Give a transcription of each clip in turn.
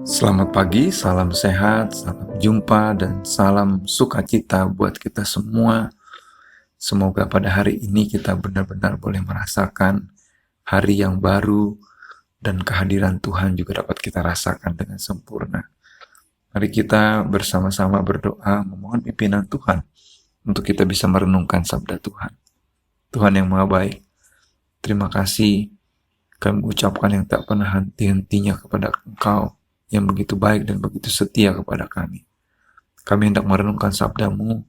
Selamat pagi, salam sehat, salam jumpa, dan salam sukacita buat kita semua. Semoga pada hari ini kita benar-benar boleh merasakan hari yang baru dan kehadiran Tuhan juga dapat kita rasakan dengan sempurna. Mari kita bersama-sama berdoa memohon pimpinan Tuhan untuk kita bisa merenungkan sabda Tuhan. Tuhan yang Maha Baik, terima kasih kami ucapkan yang tak pernah henti-hentinya kepada Engkau yang begitu baik dan begitu setia kepada kami. Kami hendak merenungkan sabda-Mu,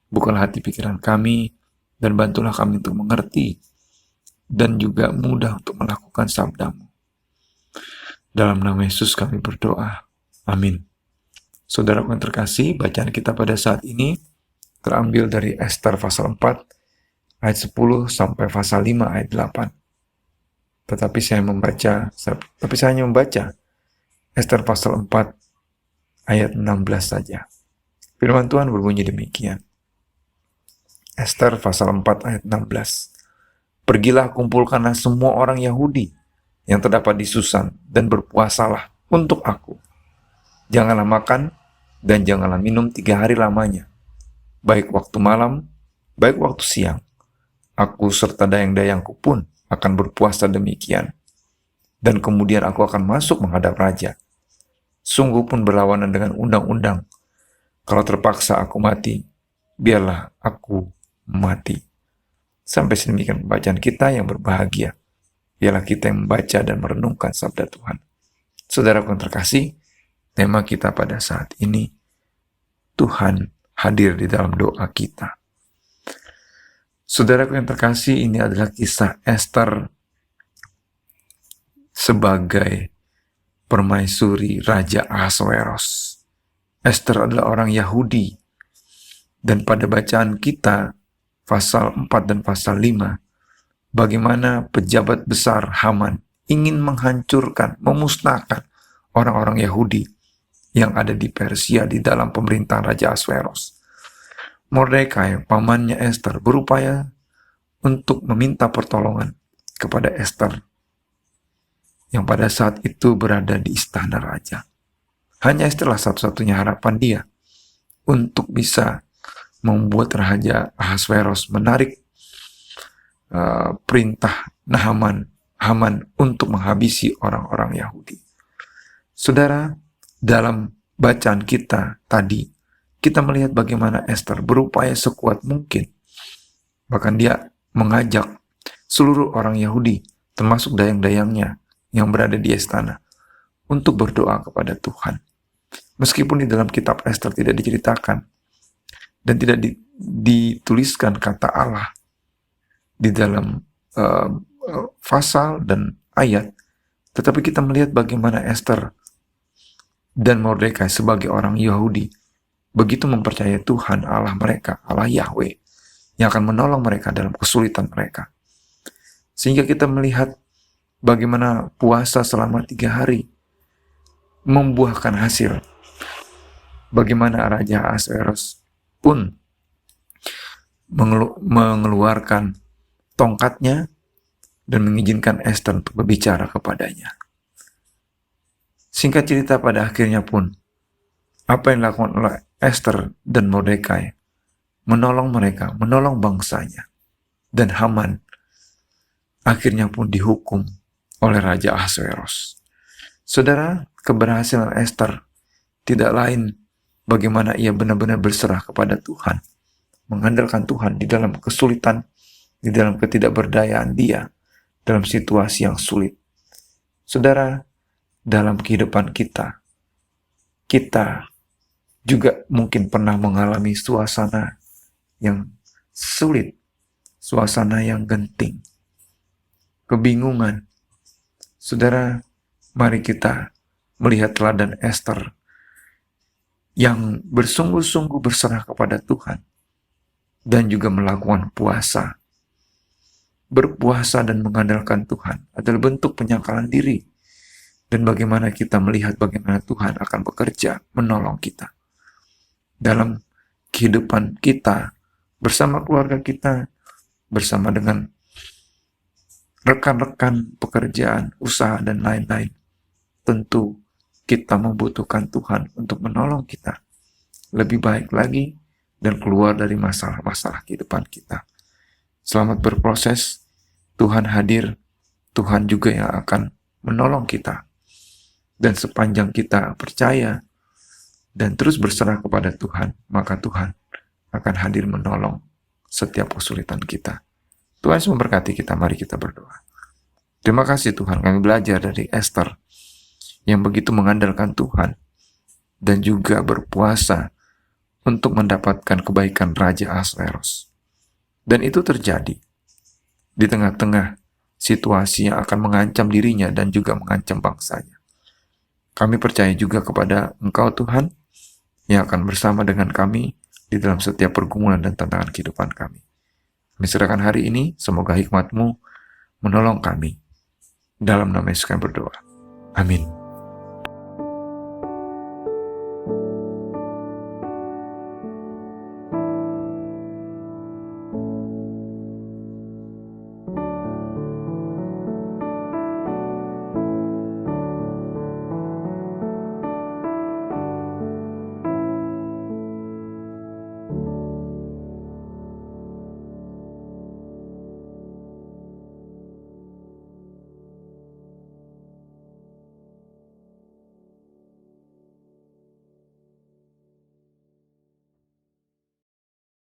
bukalah hati pikiran kami, dan bantulah kami untuk mengerti, dan juga mudah untuk melakukan sabda-Mu. Dalam nama Yesus kami berdoa. Amin. Saudara yang terkasih, bacaan kita pada saat ini terambil dari Ester pasal 4, ayat 10 sampai pasal 5, ayat 8. Tetapi saya hanya membaca Ester pasal 4 ayat 16 saja. Firman Tuhan berbunyi demikian. Ester pasal 4 ayat 16. Pergilah, kumpulkanlah semua orang Yahudi yang terdapat di Susan dan berpuasalah untuk aku. Janganlah makan dan janganlah minum 3 hari lamanya, baik waktu malam, baik waktu siang. Aku serta dayang-dayangku pun akan berpuasa demikian. Dan kemudian aku akan masuk menghadap raja. Sungguh pun berlawanan dengan undang-undang. Kalau terpaksa aku mati, biarlah aku mati. Sampai sedemikian pembacaan kita yang berbahagia. Biarlah kita yang membaca dan merenungkan sabda Tuhan. Saudaraku yang terkasih, tema kita pada saat ini, Tuhan hadir di dalam doa kita. Saudaraku yang terkasih, ini adalah kisah Ester sebagai permaisuri Raja Ahasweros. Ester adalah orang Yahudi, dan pada bacaan kita pasal 4 dan pasal 5, bagaimana pejabat besar Haman ingin menghancurkan, memusnahkan orang-orang Yahudi yang ada di Persia di dalam pemerintahan Raja Ahasweros. Mordekai, pamannya Ester, berupaya untuk meminta pertolongan kepada Ester yang pada saat itu berada di istana raja. Hanya Esterlah satu-satunya harapan dia untuk bisa membuat Raja Ahasweros menarik perintah Haman untuk menghabisi orang-orang Yahudi. Saudara, dalam bacaan kita tadi, kita melihat bagaimana Ester berupaya sekuat mungkin. Bahkan dia mengajak seluruh orang Yahudi, termasuk dayang-dayangnya yang berada di istana, untuk berdoa kepada Tuhan. Meskipun di dalam kitab Ester tidak diceritakan dan tidak dituliskan kata Allah di dalam pasal dan ayat, tetapi kita melihat bagaimana Ester dan Mordekai sebagai orang Yahudi begitu mempercayai Tuhan Allah mereka, Allah Yahweh, yang akan menolong mereka dalam kesulitan mereka. Sehingga kita melihat bagaimana puasa selama 3 hari membuahkan hasil. Bagaimana Raja Ahasweros pun mengeluarkan tongkatnya dan mengizinkan Ester untuk berbicara kepadanya. Singkat cerita, pada akhirnya pun apa yang dilakukan oleh Ester dan Mordekai menolong mereka, menolong bangsanya. Dan Haman akhirnya pun dihukum oleh Raja Ahasweros. Saudara, keberhasilan Ester tidak lain bagaimana ia benar-benar berserah kepada Tuhan, mengandalkan Tuhan di dalam kesulitan, di dalam ketidakberdayaan dia, dalam situasi yang sulit. Saudara, dalam kehidupan kita juga mungkin pernah mengalami suasana yang sulit, suasana yang genting, kebingungan. Saudara, mari kita melihat teladan Ester yang bersungguh-sungguh berserah kepada Tuhan dan juga melakukan puasa. Berpuasa dan mengandalkan Tuhan adalah bentuk penyangkalan diri, dan bagaimana kita melihat bagaimana Tuhan akan bekerja menolong kita dalam kehidupan kita, bersama keluarga kita, bersama dengan rekan-rekan pekerjaan, usaha, dan lain-lain. Tentu kita membutuhkan Tuhan untuk menolong kita lebih baik lagi dan keluar dari masalah-masalah kehidupan kita. Selamat berproses, Tuhan hadir, Tuhan juga yang akan menolong kita. Dan sepanjang kita percaya dan terus berserah kepada Tuhan, maka Tuhan akan hadir menolong setiap kesulitan kita. Tuhan Yesus memberkati kita, mari kita berdoa. Terima kasih Tuhan, kami belajar dari Esther yang begitu mengandalkan Tuhan dan juga berpuasa untuk mendapatkan kebaikan Raja Ahasveros. Dan itu terjadi di tengah-tengah situasi yang akan mengancam dirinya dan juga mengancam bangsanya. Kami percaya juga kepada Engkau Tuhan yang akan bersama dengan kami di dalam setiap pergumulan dan tantangan kehidupan kami. Kami serahkan hari ini, semoga hikmat-Mu menolong kami. Dalam nama Yesus kami berdoa. Amin.